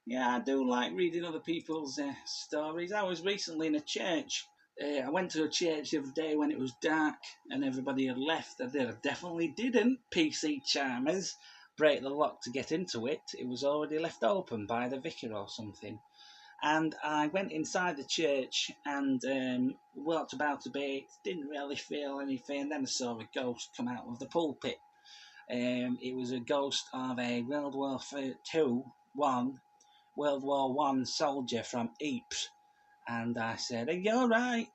Yeah, I do like reading other people's stories. I was recently in a church. I went to a church the other day when it was dark and everybody had left. I definitely didn't, PC Charmers, break the lock to get into it. It was already left open by the vicar or something. And I went inside the church and walked about a bit, didn't really feel anything. Then I saw a ghost come out of the pulpit. It was a ghost of a World War One soldier from Ypres. And I said, "Are you alright?"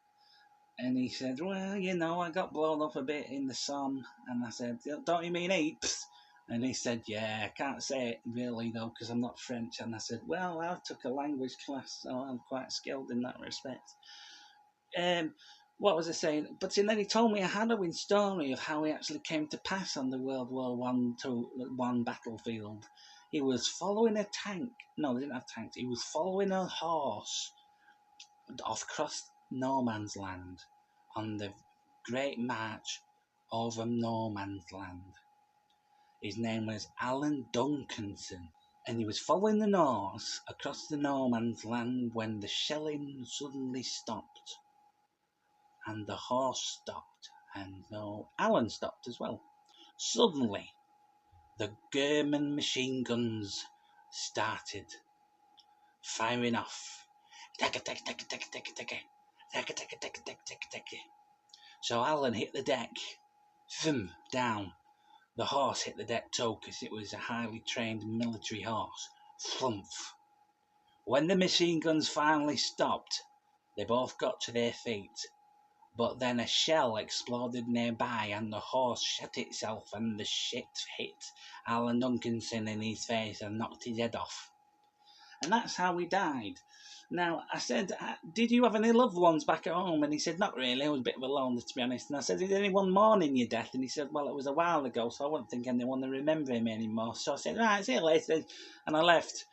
And he said, "Well, I got blown up a bit in the sun." And I said, "Don't you mean Ypres?" And he said, "Yeah, I can't say it really though because I'm not French." And I said, "Well, I took a language class, so I'm quite skilled in that respect." Um, what was I saying? But then he told me a harrowing story of how he actually came to pass on the World War One battlefield. He was following a tank. No, they didn't have tanks. He was following a horse off across no man's land on the Great March over no man's land. His name was Alan Duncanson, and he was following the Norse across the no man's land when the shelling suddenly stopped, and the horse stopped, and no, Alan stopped as well. Suddenly, the German machine guns started firing off. So Alan hit the deck, down. The horse hit the deck too, because it was a highly trained military horse. Flump. When the machine guns finally stopped, they both got to their feet. But then a shell exploded nearby and the horse shot itself and the shit hit Alan Duncanson in his face and knocked his head off. And that's how he died. Now, I said, "Did you have any loved ones back at home?" And he said, "Not really. I was a bit of a loner, to be honest." And I said, "Is anyone mourning your death?" And he said, "Well, it was a while ago, so I wouldn't think anyone will remember him anymore." So I said, "Right, see you later." And I left.